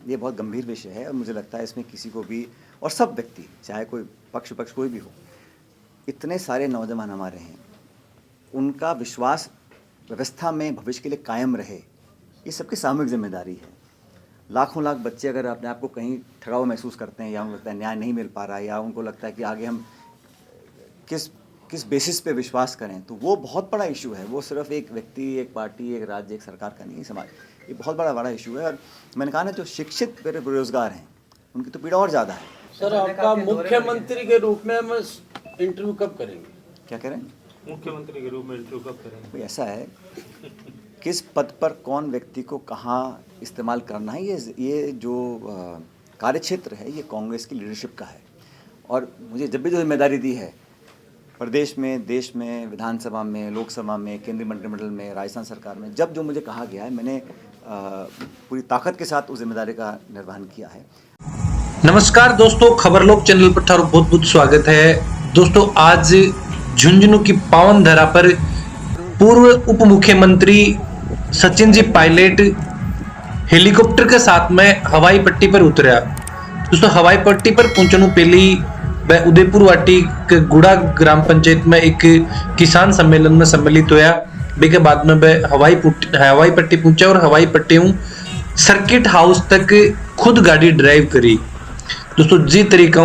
ये बहुत गंभीर विषय है और मुझे लगता है इसमें किसी को भी, और सब व्यक्ति, चाहे कोई पक्ष विपक्ष कोई भी हो, इतने सारे नौजवान हमारे हैं, उनका विश्वास व्यवस्था में भविष्य के लिए कायम रहे, ये सबकी सामूहिक जिम्मेदारी है। लाखों लाख बच्चे अगर अपने आप को कहीं ठगा हुआ महसूस करते हैं, या उनको लगता है न्याय नहीं मिल पा रहा है, या उनको लगता है कि आगे हम किस किस बेसिस पे विश्वास करें, तो वो बहुत बड़ा इशू है। वो सिर्फ एक व्यक्ति, एक पार्टी, एक राज्य, एक सरकार का नहीं है, समाज, ये बहुत बड़ा इशू है। और मैंने कहा ना, जो शिक्षित बेरोजगार हैं उनकी तो पीड़ा और ज़्यादा है। सर, आपका मुख्यमंत्री के रूप में हम इंटरव्यू कब करेंगे? क्या करें? मुख्यमंत्री के रूप में इंटरव्यू कब करेंगे? कोई ऐसा है, किस पद पर कौन व्यक्ति को कहाँ इस्तेमाल करना है, ये जो कार्यक्षेत्र है, ये कांग्रेस की लीडरशिप का है। और मुझे जब भी जो जिम्मेदारी दी है, प्रदेश में, देश में, विधानसभा में, लोकसभा में, केंद्रीय मंत्रिमंडल में, राजस्थान सरकार में, जब जो मुझे कहा गया है, मैंने पूरी ताकत के साथ उस जिम्मेदारी का निर्वहन किया है। नमस्कार दोस्तों, खबरलोक चैनल पर थारा बहुत बहुत स्वागत है। दोस्तों, आज झुंझुनू की पावन धरा पर पूर्व उप मुख्यमंत्री सचिन जी पायलट हेलीकॉप्टर के साथ में हवाई पट्टी पर उतरा। दोस्तों, हवाई पट्टी पर पहुंचने पहले वह उदयपुर वाटी के गुड़ा ग्राम पंचायत में एक किसान सम्मेलन में सम्मिलित होया। के बाद में वह हवाई पट्टी पहुंचा और हवाई पट्टी सर्किट हाउस तक खुद गाड़ी ड्राइव करी। दोस्तों, जी तरीका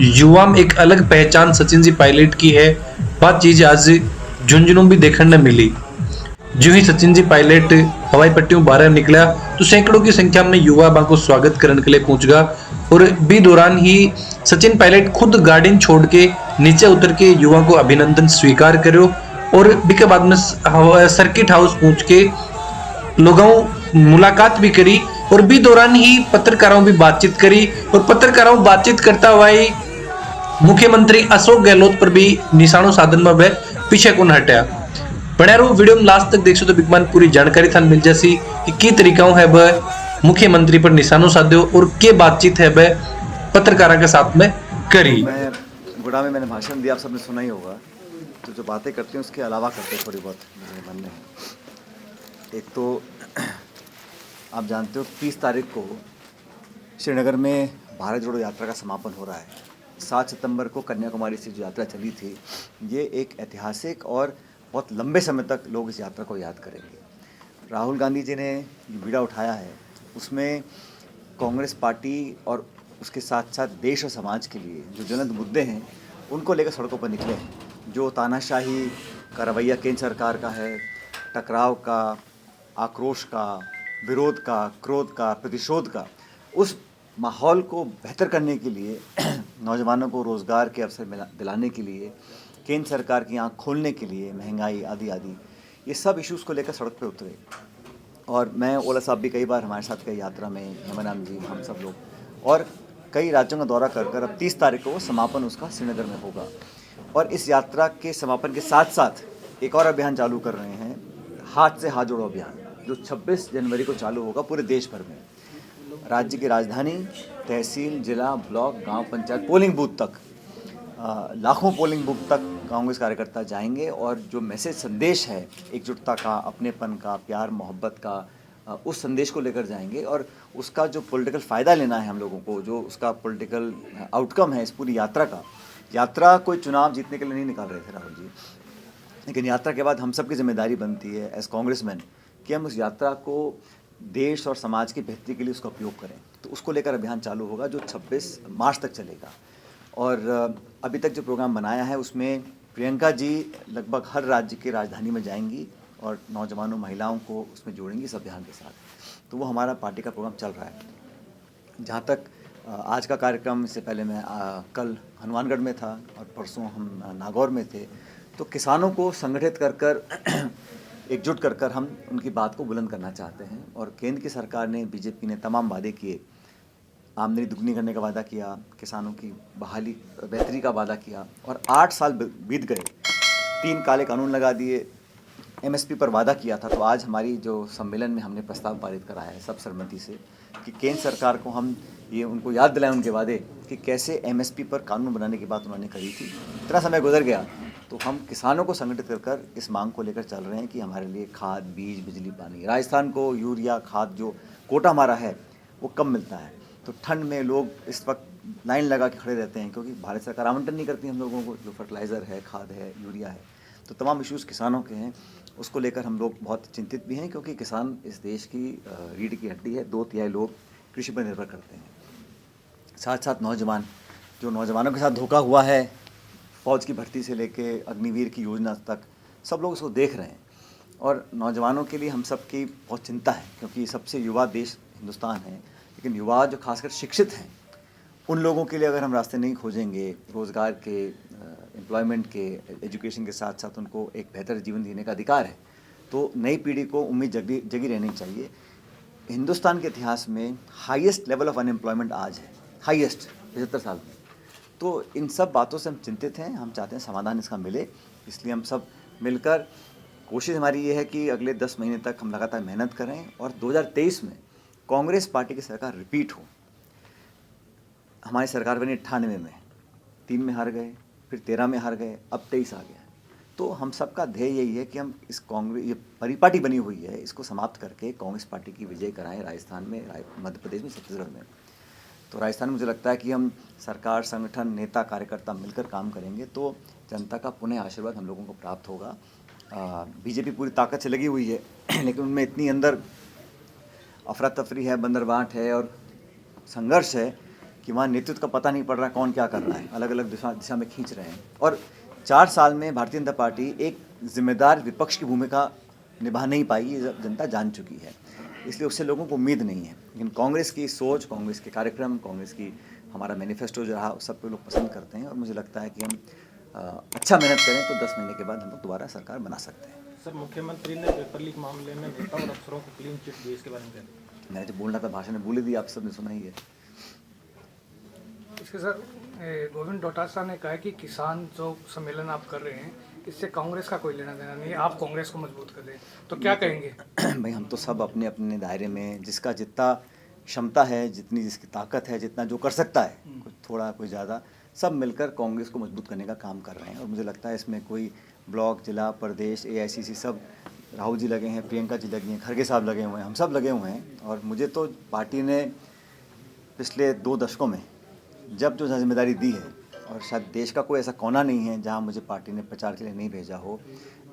युवा में एक अलग पहचान सचिन जी पायलट की है, बात चीज आज झुंझुनू भी देखने मिली। जो ही सचिन जी पायलट हवाई पट्टियों बाहर निकला तो सैकड़ों की संख्या में युवा बा को स्वागत करने के लिए पहुंच गया। और बी दौरान ही सचिन पायलट खुद गाड़ी छोड़ के नीचे उतर के युवा को अभिनंदन स्वीकार करो और बी के बाद में सर्किट हाउस पहुंच के लोगों मुलाकात भी करी। और बी दौरान ही पत्रकारों भी बातचीत करी और पत्रकारों बातचीत करता हुआ ही मुख्यमंत्री अशोक गहलोत पर भी निशानों साधन में वह पीछे को हटा। बने रहो वीडियो में लास्ट तक देखो तो बिगमान पूरी जानकारी थान मिल जासी कि की तरीकाओं है वह मुख्यमंत्री पर निशानों साध्यो और के बातचीत है वह पत्रकारों के साथ में करी। मैं गुड़ा में मैंने भाषण दिया, आप सबने सुना ही होगा। तो जो बातें करते हैं उसके अलावा करते हैं थोड़ी बहुत मेरे मन में। एक तो आप जानते हो 30 तारीख को श्रीनगर में भारत जोड़ो यात्रा का समापन हो रहा है। 7 सितंबर को कन्याकुमारी से जो यात्रा चली थी, ये एक ऐतिहासिक और बहुत लंबे समय तक लोग इस यात्रा को याद करेंगे। राहुल गांधी जी ने जो बीड़ा उठाया है, उसमें कांग्रेस पार्टी और उसके साथ साथ देश और समाज के लिए जो ज्वलंत मुद्दे हैं, उनको लेकर सड़कों पर निकले हैं। जो तानाशाही का रवैया केंद्र सरकार का है, टकराव का, आक्रोश का, विरोध का, क्रोध का, प्रतिशोध का, उस माहौल को बेहतर करने के लिए, नौजवानों को रोज़गार के अवसर दिलाने के लिए, केंद्र सरकार की आँख खोलने के लिए, महंगाई आदि आदि, ये सब इश्यूज़ को लेकर सड़क पे उतरे। और मैं, ओला साहब भी कई बार हमारे साथ गए यात्रा में, हेमाराम जी, हम सब लोग, और कई राज्यों का दौरा कर कर अब 30 तारीख को समापन उसका श्रीनगर में होगा। और इस यात्रा के समापन के साथ साथ एक और अभियान चालू कर रहे हैं, हाथ से हाथ जोड़ो अभियान, जो 26 जनवरी को चालू होगा पूरे देश भर में। राज्य की राजधानी, तहसील, जिला, ब्लॉक, गांव, पंचायत, पोलिंग बूथ तक, लाखों पोलिंग बूथ तक कांग्रेस कार्यकर्ता जाएंगे और जो मैसेज, संदेश है एकजुटता का, अपनेपन का, प्यार मोहब्बत का, उस संदेश को लेकर जाएंगे। और उसका जो पॉलिटिकल फ़ायदा लेना है हम लोगों को, जो उसका पॉलिटिकल आउटकम है इस पूरी यात्रा का, यात्रा कोई चुनाव जीतने के लिए नहीं निकाल रहे थे राहुल जी, लेकिन यात्रा के बाद हम सब की जिम्मेदारी बनती है एज कांग्रेसमैन कि हम उस यात्रा को देश और समाज की बेहतरी के लिए उसका उपयोग करें। तो उसको लेकर अभियान चालू होगा जो 26 मार्च तक चलेगा। और अभी तक जो प्रोग्राम बनाया है उसमें प्रियंका जी लगभग हर राज्य की राजधानी में जाएंगी और नौजवानों, महिलाओं को उसमें जोड़ेंगी इस अभियान के साथ। तो वो हमारा पार्टी का प्रोग्राम चल रहा है। जहाँ तक आज का कार्यक्रम, इससे पहले मैं कल हनुमानगढ़ में था और परसों हम नागौर में थे। तो किसानों को संगठित कर कर एकजुट कर कर हम उनकी बात को बुलंद करना चाहते हैं। और केंद्र की सरकार ने, बीजेपी ने तमाम वादे किए, आमदनी दुगनी करने का वादा किया, किसानों की बहाली, बेहतरी का वादा किया, और 8 साल बीत गए, 3 काले कानून लगा दिए, एमएसपी पर वादा किया था। तो आज हमारी जो सम्मेलन में हमने प्रस्ताव पारित कराया है सब सहमति से कि केंद्र सरकार को हम ये उनको याद दिलाएं उनके वादे कि कैसे एमएसपी पर कानून बनाने की बात उन्होंने करी थी। इतना समय गुजर गया तो हम किसानों को संगठित कर इस मांग को लेकर चल रहे हैं कि हमारे लिए खाद, बीज, बिजली, पानी, राजस्थान को यूरिया खाद जो कोटा हमारा है वो कम मिलता है। तो ठंड में लोग इस वक्त लाइन लगा के खड़े रहते हैं, क्योंकि भारत सरकार आवंटन नहीं करती हम लोगों को, जो फर्टिलाइज़र है, खाद है, यूरिया है। तो तमाम इश्यूज़ किसानों के हैं, उसको लेकर हम लोग बहुत चिंतित भी हैं, क्योंकि किसान इस देश की रीढ़ की हड्डी है। 2/3 लोग कृषि पर निर्भर करते हैं। साथ साथ नौजवान, जो नौजवानों के साथ धोखा हुआ है, फौज की भर्ती से लेके अग्निवीर की योजना तक, सब लोग उसको देख रहे हैं। और नौजवानों के लिए हम सब की बहुत चिंता है, क्योंकि सबसे युवा देश हिंदुस्तान है। लेकिन युवा जो खासकर शिक्षित हैं, उन लोगों के लिए अगर हम रास्ते नहीं खोजेंगे, रोज़गार के, एम्प्लॉयमेंट के, एजुकेशन के साथ साथ उनको एक बेहतर जीवन जीने का अधिकार है, तो नई पीढ़ी को उम्मीद जगी रहनी चाहिए। हिंदुस्तान के इतिहास में हाईएस्ट लेवल ऑफ अनएम्प्लॉयमेंट आज है, हाईएस्ट 75 साल में। तो इन सब बातों से हम चिंतित हैं, हम चाहते हैं समाधान इसका मिले। इसलिए हम सब मिलकर, कोशिश हमारी ये है कि अगले 10 महीने तक हम लगातार मेहनत करें और 2023 में कांग्रेस पार्टी की सरकार रिपीट हो। हमारी सरकार बनी 98 में, 3 में हार गए, फिर 13 में हार गए, अब 23 आ गया। तो हम सबका ध्येय यही है कि हम इस कांग्रेस, ये परिपाटी बनी हुई है, इसको समाप्त करके कांग्रेस पार्टी की विजय कराएं राजस्थान में, मध्य प्रदेश में, छत्तीसगढ़ में। तो राजस्थान में मुझे लगता है कि हम सरकार, संगठन, नेता, कार्यकर्ता मिलकर काम करेंगे तो जनता का पुनः आशीर्वाद हम लोगों को प्राप्त होगा। बीजेपी पूरी ताकत से लगी हुई है, लेकिन उनमें इतनी अंदर अफरा तफरी है, बंदरबाट है और संघर्ष है कि वहाँ नेतृत्व का पता नहीं पड़ रहा कौन क्या कर रहा है, अलग अलग दिशा में खींच रहे हैं। और 4 साल में भारतीय जनता पार्टी एक जिम्मेदार विपक्ष की भूमिका निभा नहीं पाई, ये जनता जान चुकी है। इसलिए उससे लोगों को उम्मीद नहीं है। लेकिन कांग्रेस की सोच, कांग्रेस के कार्यक्रम, कांग्रेस की हमारा मैनिफेस्टो जो रहा, सबको लोग पसंद करते हैं। और मुझे लगता है कि हम अच्छा मेहनत करें तो 10 महीने के बाद हम लोग दोबारा सरकार बना सकते हैं। सर, मुख्यमंत्री ने पेपर लीक मामले में नेता और अफसरों को क्लीन चिट दी, इसके बारे में क्या कहेंगे? मैंने जो बोलना था भाषण में बोल ही दिया, आप सबने सुना ही है। इसके सर, गोविंद डोटासरा ने कहा है कि किसान जो सम्मेलन आप कर रहे हैं, इससे कांग्रेस का कोई लेना देना नहीं है, आप कांग्रेस को मजबूत कर दें, तो क्या कहेंगे? भाई, हम तो सब अपने अपने दायरे में, जिसका जितना क्षमता है, जितनी जिसकी ताकत है, जितना जो कर सकता है, कुछ थोड़ा कोई ज़्यादा, सब मिलकर कांग्रेस को मजबूत करने का काम कर रहे हैं। और मुझे लगता है इसमें कोई ब्लॉक, जिला, प्रदेश, AICC, सब, राहुल जी लगे हैं, प्रियंका जी लगी हैं, खड़गे साहब लगे हुए हैं, हम सब लगे हुए हैं। और मुझे तो पार्टी ने पिछले 2 दशकों में जब जो जिम्मेदारी दी है, और शायद देश का कोई ऐसा कोना नहीं है जहां मुझे पार्टी ने प्रचार के लिए नहीं भेजा हो।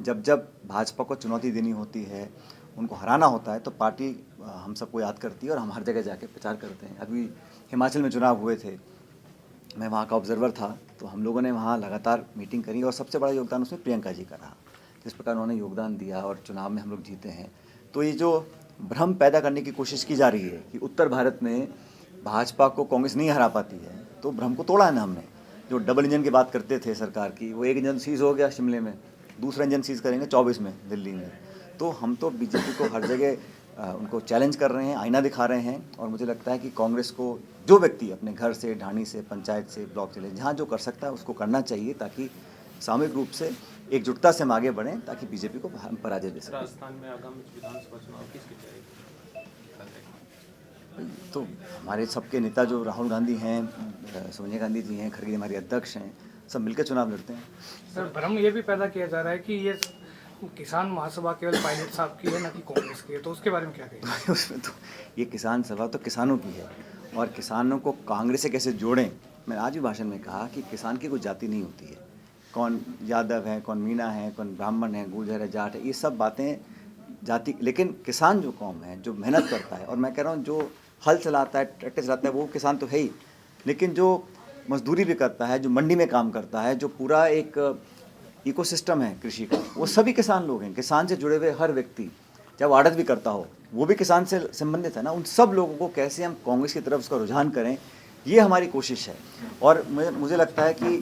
जब जब भाजपा को चुनौती देनी होती है, उनको हराना होता है, तो पार्टी हम सबको याद करती है और हम हर जगह जाके प्रचार करते हैं। अभी हिमाचल में चुनाव हुए थे, मैं वहाँ का ऑब्जर्वर था, तो हम लोगों ने वहाँ लगातार मीटिंग करी और सबसे बड़ा योगदान उसमें प्रियंका जी का रहा। जिस प्रकार उन्होंने योगदान दिया और चुनाव में हम लोग जीते हैं। तो ये जो भ्रम पैदा करने की कोशिश की जा रही है कि उत्तर भारत में भाजपा को कांग्रेस नहीं हरा पाती है, तो भ्रम को तोड़ा है ना हमने। जो डबल इंजन की बात करते थे सरकार की, वो एक इंजन सीज हो गया शिमले में, दूसरा इंजन सीज करेंगे 24 में दिल्ली में। तो हम तो बीजेपी को हर जगह उनको चैलेंज कर रहे हैं, आईना दिखा रहे हैं। और मुझे लगता है कि कांग्रेस को जो व्यक्ति अपने घर से, ढाणी से, पंचायत से, ब्लॉक से, जहाँ जो कर सकता है उसको करना चाहिए, ताकि सामूहिक रूप से एकजुटता से हम आगे बढ़ें, ताकि बीजेपी को हम पराजय दे सकें। राजस्थान में आगामी विधानसभा चुनाव किसकी तैयारी? तो हमारे सबके नेता जो राहुल गांधी हैं, सोनिया गांधी जी हैं, खड़गे हमारे अध्यक्ष हैं, सब मिलकर चुनाव लड़ते हैं। सर, भ्रम ये भी पैदा किया जा रहा है कि ये किसान महासभा केवल पायलट साहब की है, ना कि कांग्रेस की है, तो उसके बारे में क्या कहेंगे? उसमें तो ये किसान सभा तो किसानों की है, और किसानों को कांग्रेस से कैसे जोड़ें। मैं आज भी भाषण में कहा कि किसान की कोई जाति नहीं होती है, कौन यादव है, कौन मीना है, कौन ब्राह्मण है, गुर्जर है, जाट है, ये सब बातें जाति। लेकिन किसान जो कौम है, जो मेहनत करता है, और मैं कह रहा हूँ जो हल चलाता है, ट्रैक्टर चलाता है, वो किसान तो है ही, लेकिन जो मजदूरी भी करता है, जो मंडी में काम करता है, जो पूरा एक इकोसिस्टम है कृषि का, वो सभी किसान लोग हैं। किसान से जुड़े हुए हर व्यक्ति, जब आड़त भी करता हो, वो भी किसान से संबंधित है ना। उन सब लोगों को कैसे हम कांग्रेस की तरफ उसका रुझान करें, ये हमारी कोशिश है। और मुझे लगता है कि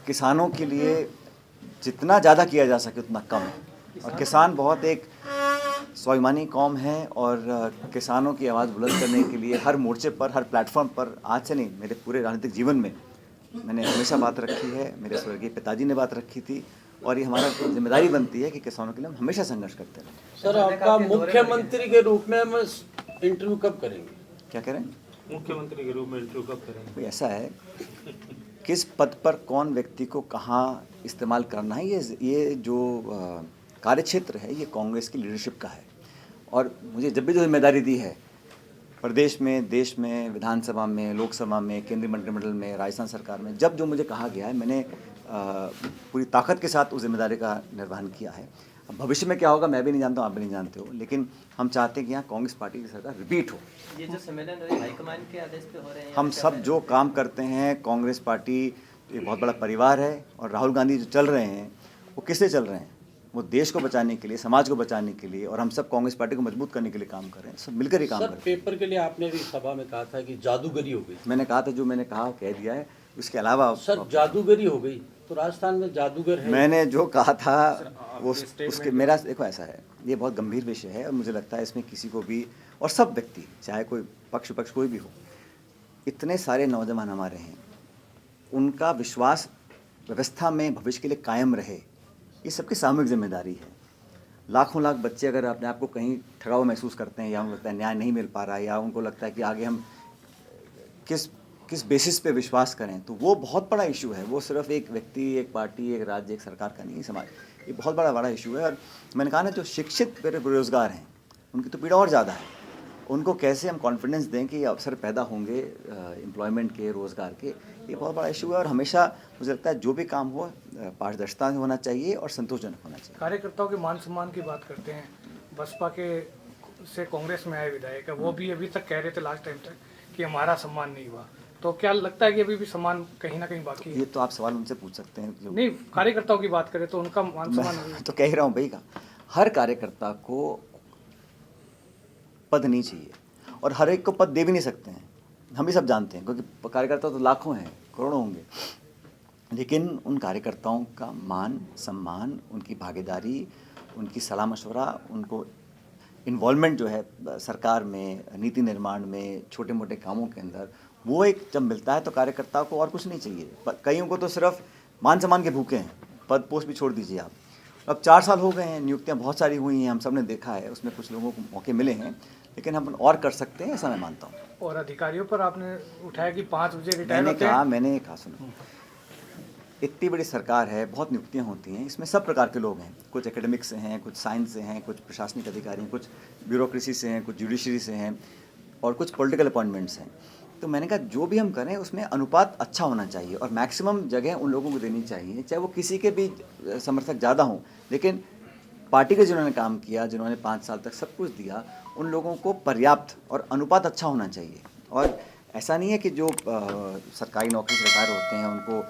किसानों के लिए जितना ज़्यादा किया जा सके उतना कम है। और किसान बहुत एक स्वाभिमानी कौम है, और किसानों की आवाज़ बुलंद करने के लिए हर मोर्चे पर, हर प्लेटफॉर्म पर, आज से नहीं, मेरे पूरे राजनीतिक जीवन में मैंने हमेशा बात रखी है। मेरे स्वर्गीय पिताजी ने बात रखी थी, और ये हमारा जिम्मेदारी बनती है कि किसानों के लिए हम हमेशा संघर्ष करते रहें। सर, आपका मुख्यमंत्री के रूप में हम इंटरव्यू कब करेंगे? क्या करें? मुख्यमंत्री के रूप में इंटरव्यू कब करेंगे? कोई ऐसा है, किस पद पर कौन व्यक्ति को कहाँ इस्तेमाल करना है, ये जो कार्यक्षेत्र है, ये कांग्रेस की लीडरशिप का है। और मुझे जब भी जो जिम्मेदारी दी है, प्रदेश में, देश में, विधानसभा में, लोकसभा में, केंद्रीय मंत्रिमंडल में, राजस्थान सरकार में जब जो मुझे कहा गया है, मैंने पूरी ताकत के साथ उस जिम्मेदारी का निर्वहन किया है। अब भविष्य में क्या होगा मैं भी नहीं जानता हूँ, आप भी नहीं जानते हो, लेकिन हम चाहते हैं कि यहाँ कांग्रेस पार्टी की सरकार रिपीट हो। ये जो सम्मेलन हाईकमान के आदेश पे हो रहे हैं, हम सब जो काम करते हैं, कांग्रेस पार्टी एक बहुत बड़ा परिवार है, और राहुल गांधी जो चल रहे हैं वो किससे चल रहे हैं? वो देश को बचाने के लिए, समाज को बचाने के लिए, और हम सब कांग्रेस पार्टी को मजबूत करने के लिए काम कर रहे हैं, सब मिलकर ही काम कर सर रहे हैं। पेपर के लिए आपने भी सभा में कहा था कि जादूगरी हो गई। मैंने कहा था, जो मैंने कहा कह दिया है, उसके अलावा सर जादूगरी हो गई तो राजस्थान में जादूगर है। मैंने जो कहा था वो उसके मेरा देखो ऐसा है, ये बहुत गंभीर विषय है और मुझे लगता है इसमें किसी को भी, और सब व्यक्ति चाहे कोई पक्ष विपक्ष कोई भी हो, इतने सारे नौजवान हमारे हैं, उनका विश्वास व्यवस्था में भविष्य के लिए कायम रहे, ये सबकी सामूहिक जिम्मेदारी है। लाखों लाख बच्चे अगर अपने आप को कहीं ठगा हुआ महसूस करते हैं, या उनको लगता है न्याय नहीं मिल पा रहा है, या उनको लगता है कि आगे हम किस बेसिस पे विश्वास करें, तो वो बहुत बड़ा इशू है। वो सिर्फ एक व्यक्ति, एक पार्टी, एक राज्य, एक सरकार का नहीं, समाज, ये बहुत बड़ा इशू है। और मैंने कहा ना, जो शिक्षित बेरोजगार हैं उनकी तो पीड़ा और ज़्यादा है। उनको कैसे हम कॉन्फिडेंस दें कि अवसर पैदा होंगे एम्प्लॉयमेंट के, रोज़गार के, ये बहुत बड़ा इशू है। और हमेशा मुझे लगता है जो भी काम हो पारदर्शिता में होना चाहिए और संतोषजनक होना चाहिए। कार्यकर्ताओं के मान सम्मान की बात करते हैं, बसपा के से कांग्रेस में आए विधायक है, वो भी अभी तक कह रहे थे लास्ट टाइम तक कि हमारा सम्मान नहीं हुआ, तो क्या लगता है कि अभी भी सम्मान कहीं ना कहीं बाकी है? ये तो आप सवाल उनसे पूछ सकते हैं। जो नहीं, कार्यकर्ताओं की बात करें तो उनका मान सम्मान तो कह ही रहा हूँ भाई का, हर कार्यकर्ता को पद नहीं चाहिए, और हर एक को पद दे भी नहीं सकते हैं, हम भी सब जानते हैं, क्योंकि कार्यकर्ता तो लाखों हैं, करोड़ों होंगे। लेकिन उन कार्यकर्ताओं का मान सम्मान, उनकी भागीदारी, उनकी सलाह मशवरा, उनको इन्वॉल्वमेंट जो है सरकार में, नीति निर्माण में, छोटे मोटे कामों के अंदर, वो एक जब मिलता है तो कार्यकर्ता को और कुछ नहीं चाहिए। कईयों को तो सिर्फ मान सम्मान के भूखे हैं, पद पोस्ट भी छोड़ दीजिए आप। अब 4 साल हो गए हैं, नियुक्तियां बहुत सारी हुई हैं, हम सब ने देखा है, उसमें कुछ लोगों को मौके मिले हैं, लेकिन हम और कर सकते हैं, ऐसा मैं मानता हूँ। और अधिकारियों पर आपने उठाया कि 5 बजे रिटायर होते हैं। मैंने कहा सुनो, इतनी बड़ी सरकार है, बहुत नियुक्तियां होती हैं, इसमें सब प्रकार के लोग हैं, कुछ एकेडमिक्स से हैं, कुछ साइंस से हैं, कुछ प्रशासनिक अधिकारी हैं, कुछ ब्यूरोक्रेसी से हैं, कुछ जुडिशरी से हैं, और कुछ पॉलिटिकल अपॉइंटमेंट्स हैं। तो मैंने कहा जो भी हम करें उसमें अनुपात अच्छा होना चाहिए, और मैक्सिमम जगह उन लोगों को देनी चाहिए, चाहे वो किसी के भी समर्थक ज़्यादा हों, लेकिन पार्टी के जिन्होंने काम किया, जिन्होंने 5 साल तक सब कुछ दिया, उन लोगों को पर्याप्त और अनुपात अच्छा होना चाहिए। और ऐसा नहीं है कि जो सरकारी नौकरी से रिटायर होते हैं उनको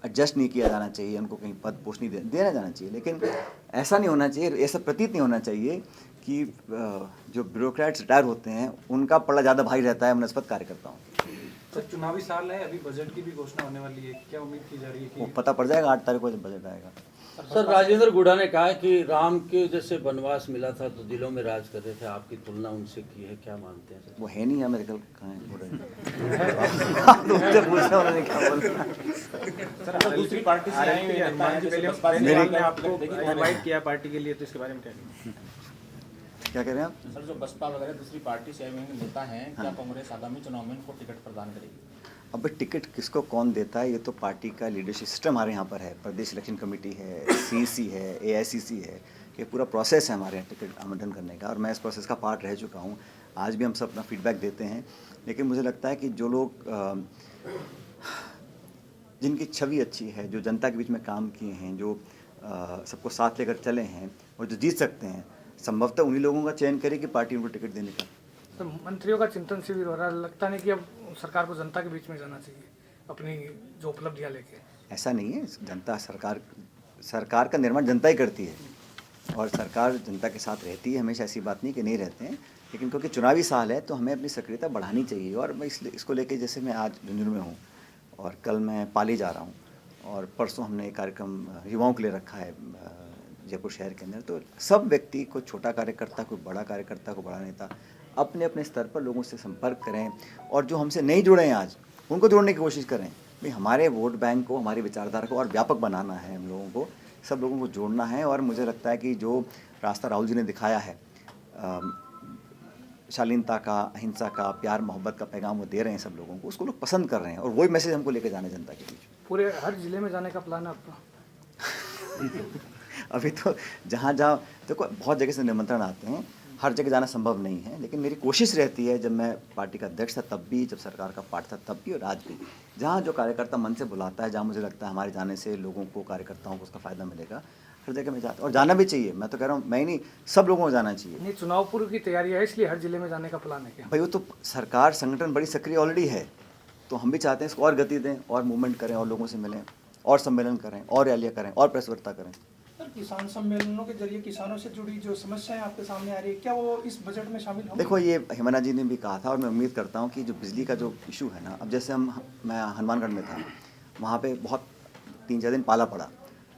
एडजस्ट नहीं किया जाना चाहिए, उनको कहीं पद पोस्ट नहीं देना जाना चाहिए, लेकिन ऐसा नहीं होना चाहिए, ऐसा प्रतीत नहीं होना चाहिए कि जो ब्यूरोक्रेट्स रिटायर होते हैं उनका पड़ा ज़्यादा भारी रहता है मनस्पत कार्यकर्ताओं। सर चुनावी साल है, अभी बजट की भी घोषणा होने वाली है, क्या उम्मीद की जा रही है वो कि पता पड़ जाएगा 8 तारीख को जब बजट आएगा। सर राजेंद्र गुड़ा ने कहा कि राम के जैसे वनवास मिला था तो दिलों में राज कर रहे थे, आपकी तुलना उनसे की है, क्या मानते हैं सर? वो है नहीं, मेरे कल कहाँ है? आप लोग मुझसे पूछ रहे हैं, उन्होंने क्या बोला? सर दूसरी पार्टी से आए हुए हनुमान जी पहले ने आपको इनवाइट किया पार्टी के लिए, तो इसके बारे में क्या कहेंगे? क्या कह रहे हैं आप? सर जो बसपा वगैरह दूसरी पार्टी से आए हुए नेता हैं, क्या कांग्रेस आगामी चुनाव में इनको टिकट प्रदान करेगी? अब टिकट किसको कौन देता है, ये तो पार्टी का लीडरशिप सिस्टम हमारे यहाँ पर है, प्रदेश इलेक्शन कमेटी है, सीईसी है, एआईसीसी है, ये पूरा प्रोसेस है हमारे यहाँ टिकट आवंटन करने का, और मैं इस प्रोसेस का पार्ट रह चुका हूँ। आज भी हम सब अपना फीडबैक देते हैं, लेकिन मुझे लगता है कि जो लोग जिनकी छवि अच्छी है, जो जनता के बीच में काम किए हैं, जो सबको साथ लेकर चले हैं और जो जीत सकते हैं, संभवतः उन्हीं लोगों का चयन करेगी पार्टी उनको टिकट देने का। तो मंत्रियों का चिंतन शिविर हो रहा है, लगता नहीं कि अब सरकार को जनता के बीच में जाना चाहिए अपनी जो उपलब्धियां लेके? ऐसा नहीं है, जनता सरकार का निर्माण जनता ही करती है, और सरकार जनता के साथ रहती है हमेशा, ऐसी बात नहीं कि नहीं रहते हैं, लेकिन क्योंकि चुनावी साल है तो हमें अपनी सक्रियता बढ़ानी चाहिए। और मैं इसको लेके, जैसे मैं आज झुंझुनू में हूँ और कल मैं पाली जा रहा हूँ, और परसों हमने एक कार्यक्रम युवाओं के लिए रखा है जयपुर शहर के अंदर, तो सब व्यक्ति को, छोटा कार्यकर्ता को, बड़ा कार्यकर्ता को, बड़ा नेता, अपने अपने स्तर पर लोगों से संपर्क करें, और जो हमसे नहीं जुड़े हैं आज उनको जोड़ने की कोशिश करें। भाई हमारे वोट बैंक को, हमारी विचारधारा को और व्यापक बनाना है, हम लोगों को, सब लोगों को जोड़ना है। और मुझे लगता है कि जो रास्ता राहुल जी ने दिखाया है, शालीनता का, अहिंसा का, प्यार मोहब्बत का पैगाम वो दे रहे हैं सब लोगों को, उसको लोग पसंद कर रहे हैं, और वही मैसेज हमको लेकर जाना जनता के बीच। पूरे हर जिले में जाने का प्लान है आपका? अभी तो जहाँ देखो बहुत जगह से निमंत्रण आते हैं, हर जगह जाना संभव नहीं है, लेकिन मेरी कोशिश रहती है, जब मैं पार्टी का अध्यक्ष था तब भी, जब सरकार का पार्ट था तब भी और आज भी, जहाँ जो कार्यकर्ता मन से बुलाता है, जहाँ मुझे लगता है हमारे जाने से लोगों को, कार्यकर्ताओं को उसका फ़ायदा मिलेगा, हर जगह मैं जाता, और जाना भी चाहिए। मैं तो कह रहा हूँ, मैं ही नहीं, सब लोगों को जाना चाहिए। नहीं, चुनाव पूर्व की तैयारी है, इसलिए हर जिले में जाने का प्लान है क्या? भाई वो तो सरकार, संगठन बड़ी सक्रिय ऑलरेडी है, तो हम भी चाहते हैं इसको और गति दें, और मूवमेंट करें, और लोगों से मिलें, और सम्मेलन करें, और रैलियाँ करें, और प्रेस वार्ता करें। सर, किसान सम्मेलनों के जरिए किसानों से जुड़ी जो समस्याएं आपके सामने आ रही है, क्या वो इस बजट में शामिल होंगी? देखो, ये हेमंत जी ने भी कहा था, और मैं उम्मीद करता हूँ कि जो बिजली का जो इशू है ना, अब जैसे मैं हनुमानगढ़ में था, वहाँ पे बहुत 3-4 दिन पाला पड़ा,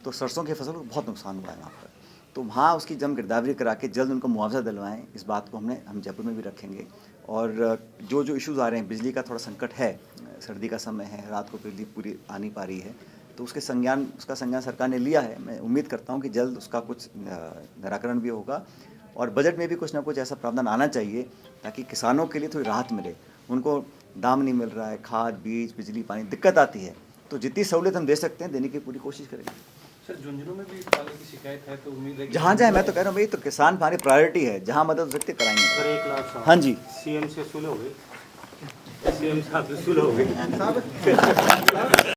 तो सरसों की फसल को बहुत नुकसान हुआ है वहाँ पर, तो वहाँ उसकी जम गिरदावरी करा के जल्द उनको मुआवजा दिलवाएं, इस बात को हम जयपुर में भी रखेंगे। और जो इश्यूज़ आ रहे हैं, बिजली का थोड़ा संकट है, सर्दी का समय है, रात को बिजली पूरी आ नहीं पा रही है, तो उसका संज्ञान सरकार ने लिया है। मैं उम्मीद करता हूँ कि जल्द उसका कुछ निराकरण भी होगा, और बजट में भी कुछ ना कुछ ऐसा प्रावधान आना चाहिए ताकि किसानों के लिए थोड़ी राहत मिले। उनको दाम नहीं मिल रहा है, खाद, बीज, बिजली, पानी, दिक्कत आती है, तो जितनी सहूलियत हम दे सकते हैं देने की पूरी कोशिश करेंगे। सर, झुंझुनू में भी पाले की शिकायत है, तो उम्मीद है कि जहाँ जाए, मैं तो कह रहा हूँ भाई, तो किसान हमारी प्रायोरिटी है, जहाँ मदद हो सकती है कराएंगे। सर 1 लाख हाँ जी, सीएम से सुलह हो गई, सीएम साहब से सुलह हो गई।